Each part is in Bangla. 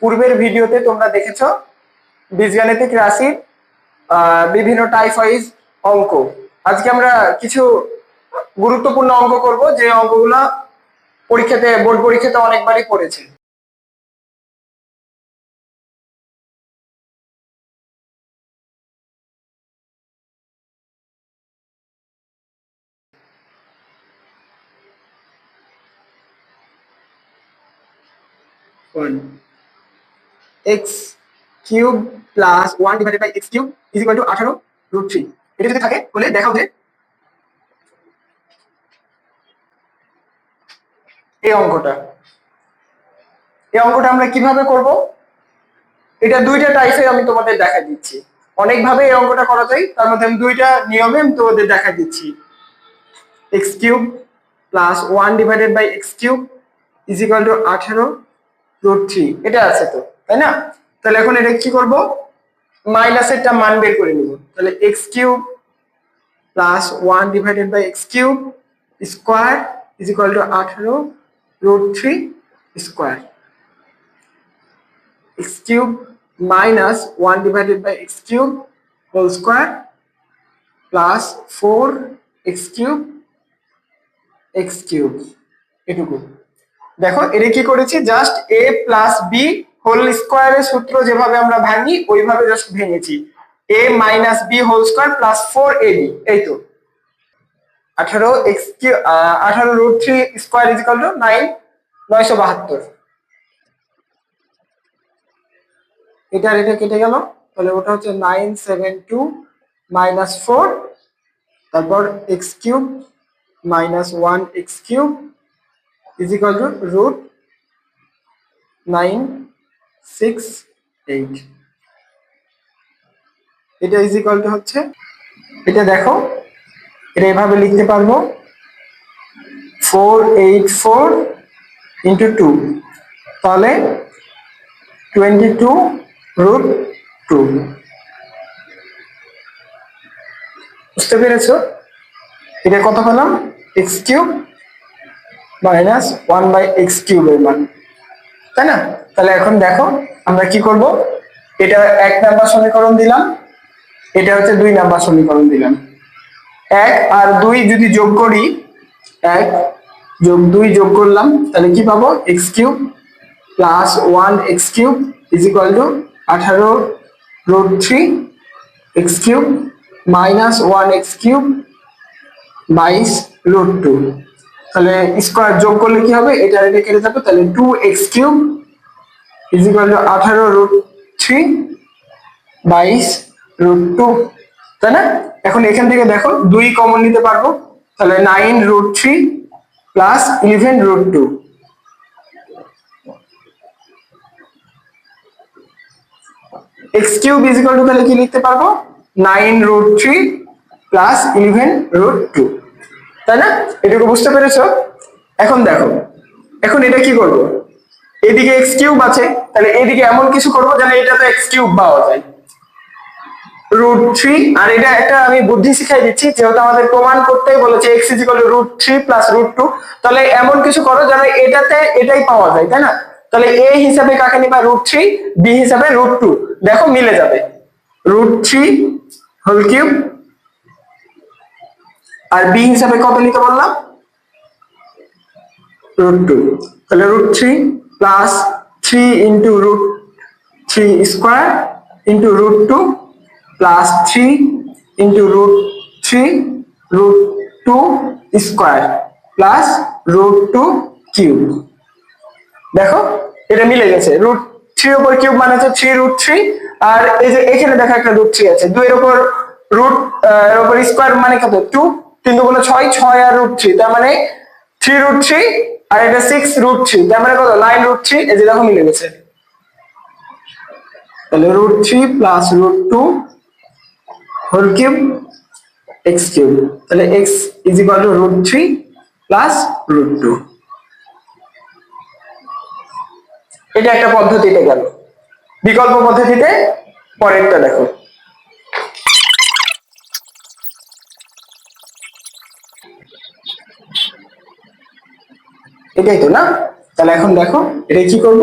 পূর্বের ভিডিওতে তোমরা দেখেছো বীজগাণিতিক রাশির বিভিন্ন টাইপ ওয়াইজ অঙ্ক। আজকে আমরা কিছু গুরুত্বপূর্ণ অঙ্ক করব, যে অঙ্কগুলো পরীক্ষাতে, বোর্ড পরীক্ষাতে অনেকবারই পড়েছে। X cube plus 1 divided by x cube is equal to 18√3। এটা যদি থাকে তাহলে দেখাও যে এই অঙ্কটা আমরা কিভাবে করব। এটা দুইটা টাইপে আমি তোমাদের দেখাই দিচ্ছি। অনেকভাবে এই অঙ্কটা করা যায়, তার মধ্যে আমি দুইটা নিয়মে আমি তোমাদের দেখাই দিচ্ছি। X cube plus 1 divided by x cube is equal to 18√3। এটা আছে তো, তাই না? তাহলে এখন এটা কি করব, মাইনাসেরটা মান বের করে নিব। তাহলে x cube plus 1 divided by x cube square is equal to 18√3 square. x cube minus 1 divided by x cube whole square plus 4x cube x cube। এটুকু দেখো, এটা কি করেছি, just a plus b whole স্কোয়ারের সূত্র যেভাবে আমরা ভাঙি ওইভাবে জাস্ট ভেঙেছি। a minus b whole square plus 4ab। এই তো 18√3 স্কোয়ার ইজ ইকুয়াল টু 972। এটা কেটে গেল, তাহলে ওটা হচ্ছে 972 মাইনাস 4, তারপর x cube minus 1 x cube is equal two √968। এটা ইজ ইকুয়াল টু হচ্ছে, এটা দেখো, এটা এভাবে লিখতে পারবো 484 ইন্টু 2, তাহলে 22√2। বুঝতে পেরেছো? এটা কত পেলাম, x cube minus 1 by x কিউবের মান, তাই না? তাহলে এখন দেখো আমরা কি করব, এটা 1 নাম্বার সমীকরণ দিলাম, এটা হচ্ছে 2 নাম্বার সমীকরণ দিলাম। 1 আর 2 যদি যোগ করি, 1 যোগ 2 যোগ করলাম, তাহলে কি পাবো, x cube plus 1 x cube is equal to 18√3 x cube minus 1 x cube 22√2। তাহলে স্কোয়ার যোগ করলে কি হবে, এটা কেটে যাবে, তাহলে 2x cube is equal to 18√3 22√2, তাই না? এখন এখান থেকে দেখো 2 কমন নিতে পারবো, তাহলে 9√3 plus 11√2। x cube is equal two তাহলে কি লিখতে পারবো, 9√3 প্লাস 11√2, তাই না? এটুকু বুঝতে পেরেছো? এখন দেখো, এখন এটা কি করব, এদিকে এক্স কিউব আছে, তাহলে এদিকে এমন কিছু করবো যেন এটা তো এক্স কিউব পাওয়া যায়, √3। আর এটা একটা আমি বুদ্ধি শিখাই দিচ্ছি, যেহেতু আমাদের প্রমাণ করতেই বলেছে x is equal to √3 plus √2, তাহলে এমন কিছু করো যেন এটাতে এটাই পাওয়া যায়, তাই না? তাহলে a হিসাবে কাকে নিবা, √3, b হিসাবে √2, দেখো মিলে যাবে, √3 হোল কিউব, আর b হিসাবে কত নিতে বললাম, √2। তাহলে √3 plus 3 into √3 square into √2 plus 3 into √3 √2 square plus √2 cube. দেখো এটা মিলে গেছে, √3 উপর কিউব মানে হচ্ছে 3√3, আর এই যে এখানে দেখো একটা √3 আছে, 2 এর উপর এর উপর স্কোয়ার মানে কত, 2, 3 দুগুণ 6, 6 আর √3, তার মানে 3√3, আর এটা 6√3, তার মানে কত, 9√3। এই যে দেখো মিলে গেছে, তাহলে √3 plus √2 whole cube x cube, তাহলে x is equal to √3 plus √2। এটা একটা পদ্ধতিতে গেল। বিকল্প পদ্ধতিতে পরেরটা দেখো, এটাই তো না? তাহলে এখন দেখো এটা কি করব,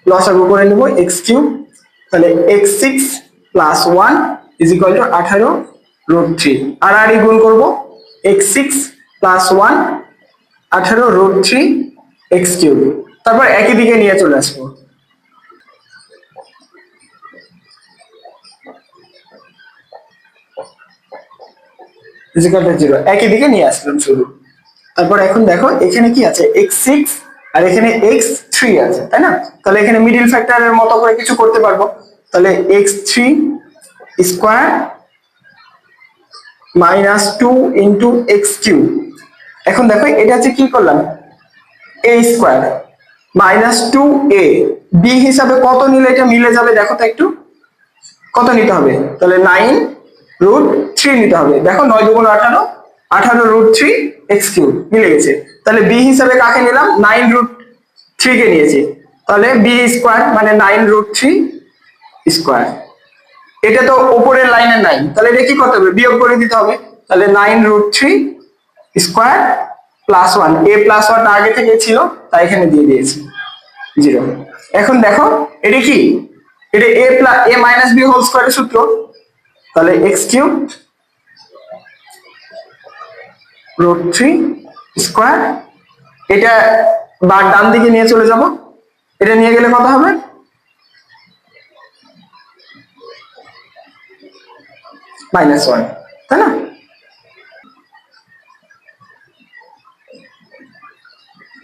লসাগু করে নেব এক্স কিউব, তাহলে x six plus one is equal to 18 root three. আর গুণ করবো x six plus one 18 root three x cube, তারপর একই দিকে নিয়ে চলে আসবো। জিরো একই দিকে নিয়ে আসলাম শুরু। তারপর এখন দেখো এখানে কি আছে এক্স সিক্স আর এখানে এক্স থ্রি আছে, তাই না? তাহলে এখানে মিডিল ফ্যাক্টরের মতো করে কিছু করতে পারবো। তাহলে x three square minus two into x cube. এখন দেখো এটা হচ্ছে কি করলাম, a square minus two a, b হিসাবে কত নিলে এটা মিলে যাবে দেখো তো একটু, কত নিতে হবে? তাহলে নাইন রুট থ্রি নিতে হবে। দেখো 9 দুগুণ 18, 18 রুট থ্রি এক্স কিউব মিলে গেছে। তাহলে বি হিসাবে কাকে নিলাম? 9 রুট থ্রি কে নিয়েছি। তাহলে বি স্কোয়ার মানে 9 রুট থ্রি স্কোয়ার। এটা তো উপরের লাইনের 9, তাহলে এটা কি করতে হবে? বিয়োগ করে দিতে হবে। তাহলে 9 root three square plus one, এ প্লাস ওয়ানটা আগে থেকে ছিল তাই এখানে দিয়ে দিয়েছি জিরো। এখন দেখো এটা কি, এটা a plus a minus b whole স্কোয়ারের সূত্র। তাহলে x cube root three square, এটা বার ডান দিকে নিয়ে চলে যাব, এটা নিয়ে গেলে কত হবে? মাইনাস ওয়ান, তাই না?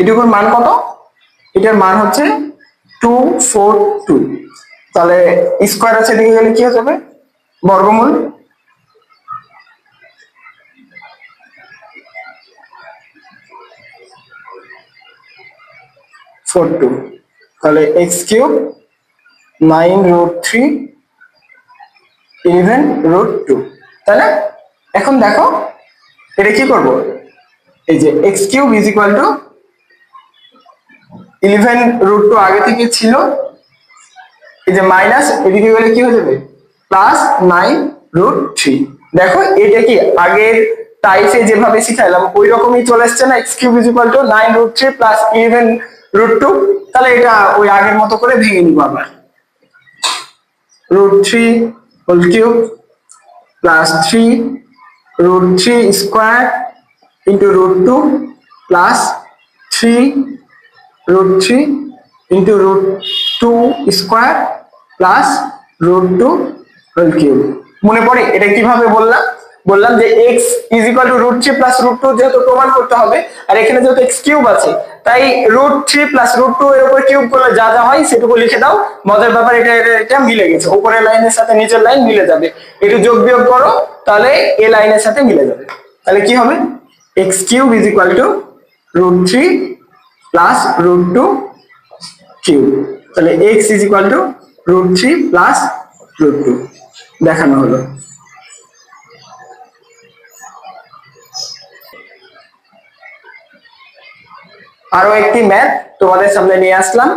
এটুকুর মান কত? এটার মান হচ্ছে 242। তাহলে স্কোয়ার আছে দিকে গেলে কি হয়ে যাবে? বর্গমূল। তাহলে x cube 9 root three 11 root two, তাই না? এখন দেখো এটা কি করব, এই যে x cube is equal to 11 root two আগে থেকে ছিল, এই যে মাইনাস এদিকে গেলে কি হয়ে যাবে? Plus 9 root three. দেখো এটা কি আগের টাইপে যেভাবে শিখাইলাম ওই রকমই চলে আসছে না? X cube is equal to 9 root three plus 11 root two. তাহলে এটা ওই আগের মতো করে ভেঙে নিব আবার, root three whole cube plus three root three square into root two plus three root three into root two square plus root two whole cube. মনে পড়ে এটা কিভাবে বললাম? বললাম যে x is equal to root three plus root two যেহেতু প্রমাণ করতে হবে, আর এখানে যেহেতু এক্স কিউব আছে তাই root three plus root two এর উপর কিউব করলে যা যা হয় সেটুকু লিখে দাও। মজার ব্যাপার এটা এটা মিলে গেছে, উপরের লাইনের সাথে নিচের লাইন মিলে যাবে। একটু যোগ বিয়োগ করো তাহলে এ লাইনের সাথে মিলে যাবে। তাহলে কি হবে? X cube is equal to root three plus root two cube. তাহলে x is equal to root three plus root two দেখানো হলো। আরো একটি ম্যাথ তোমাদের সামনে নিয়ে আসলাম,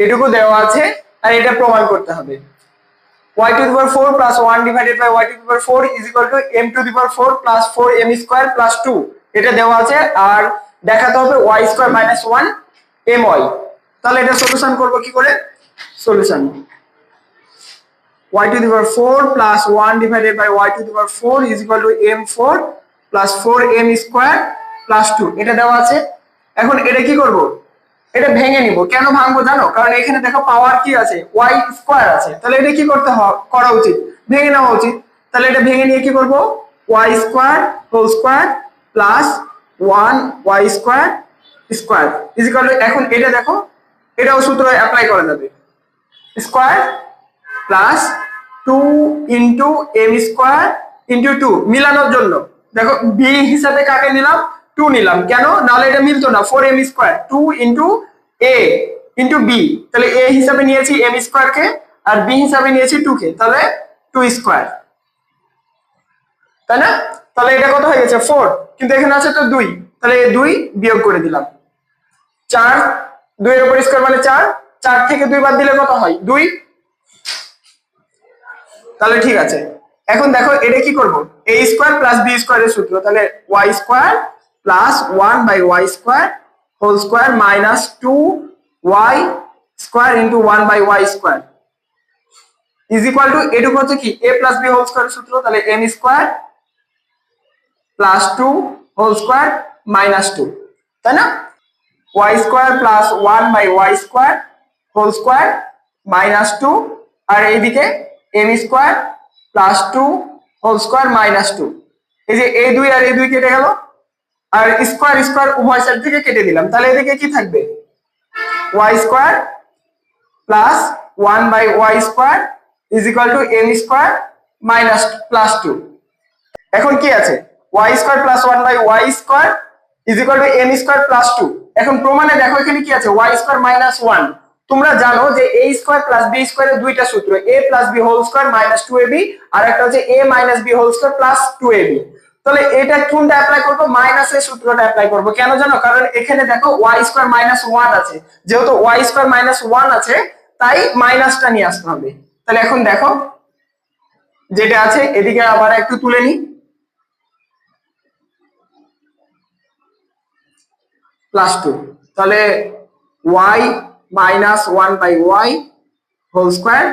এটুকু দেওয়া আছে আর এটা প্রমাণ করতে হবে। y to the power 4 plus 1 divided by y to the power 4 is equal to m to the power 4 plus 4m square plus 2 এটা দেওয়া আছে। আর দেখাতে হবে y square minus 1 my। তাহলে এটা সলিউশন করব কি করে? Solution y to the power 4 plus 1 divided by y to the power 4 is equal to m4 plus 4m square plus 2 এটা দেওয়া আছে। এখন এটা কি করব? এটা ভেঙে নিব। কেন ভাঙবো জানো? কারণ এখানে দেখো পাওয়ার কি আছে? y স্কয়ার আছে। তাহলে এটা কি করতে করা উচিত? ভেঙে নেওয়া উচিত। তাহলে এটা ভেঙে নিয়ে কি করব? y square whole square plus 1y square square is equal to, এখন এটা দেখো এটাও সূত্র অ্যাপ্লাই করা যাবে, square plus 2 into m square into 2 মিলানোর জন্য। দেখো b হিসাবে কাকে নিলাম? 2 নিলাম। কেন? নাহলে এটা মিলতো না। 4m square 2 into a into b, তাহলে a হিসাবে নিয়েছি m স্কয়ার কে আর b হিসাবে নিয়েছি 2 কে, তাহলে 2 স্কয়ার, তাই না? তাহলে এটা কত হয়ে গেছে? 4, কিন্তু এখানে আছে তো 2, তাহলে 2 বিয়োগ করে দিলাম। 4 2 এর উপর স্কয়ার মানে 4, 4 থেকে 2 বাদ দিলে কত হয়? 2। তাহলে ঠিক আছে। এখন দেখো এটা কি করব? a স্কয়ার প্লাস b স্কয়ারের সূত্র, তাহলে y square plus 1/y square whole square minus 2y square into 1/y square is equal to এটুকু হচ্ছে কি a plus b whole square সূত্র, তাহলে m square plus 2 whole square minus 2, তাই না? y square plus 1/y square whole square minus 2, আর এইদিকে m square plus 2 whole square minus 2। এই যে এই দুই আর এই দুই কেটে গেল, আর স্কোয়ার স্কোয়ার উভয় সাইড থেকে কেটে দিলাম, তাহলে এদিকে কি থাকবে y square plus 1/y square is equal two m square minus plus 2। এখন কি আছে y square plus 1/y square is equal two m square plus 2। এখন প্রমাণে দেখো এখানে কি আছে y স্কোয়ার মাইনাস 1। তোমরা জানো যে a স্কোয়ার প্লাস b স্কোয়ারের দুইটা সূত্র, a plus b whole square minus 2ab, আর একটা হচ্ছে a minus b whole square plus 2ab। তাহলে এটা কোনটা অ্যাপ্লাই করব? মাইনাসের সূত্রটা অ্যাপ্লাই করব। কেন জানো? কারণ এখানে দেখো y স্কোয়ার মাইনাস 1 আছে, যেহেতু y স্কোয়ার মাইনাস 1 আছে তাই মাইনাসটা নিয়ে আসতে হবে। তাহলে এখন দেখো যেটা আছে এদিকে আবার একটু তুলে নিই, প্লাস 2, তাহলে y minus 1/y whole square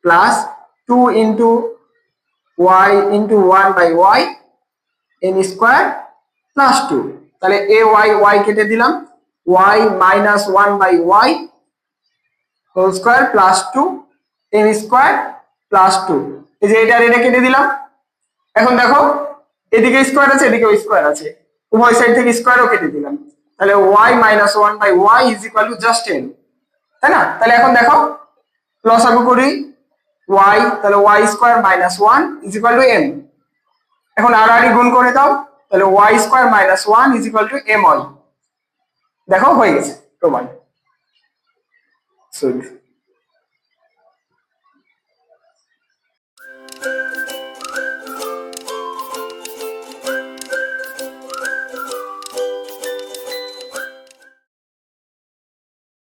plus 2 into y into 1/y m square plus 2। তাহলে y কেটে দিলাম, y minus 1/y whole square plus 2 m square plus 2। এই যে এটা কেটে দিলাম। এখন দেখো এদিকে স্কোয়ার আছে এদিকে স্কোয়ার আছে, উভয় সাইড থেকে স্কোয়ারও কেটে দিলাম, তাহলে y minus 1/y is equal two just m, তাই না? তাহলে এখন দেখো লসাগু করি y, তাহলে y square minus 1 is equal two m। এখন আড়াআড়ি গুণ করে দাও, তাহলে y square minus 1 is equal two my। দেখো হয়ে গেছে প্রমাণ।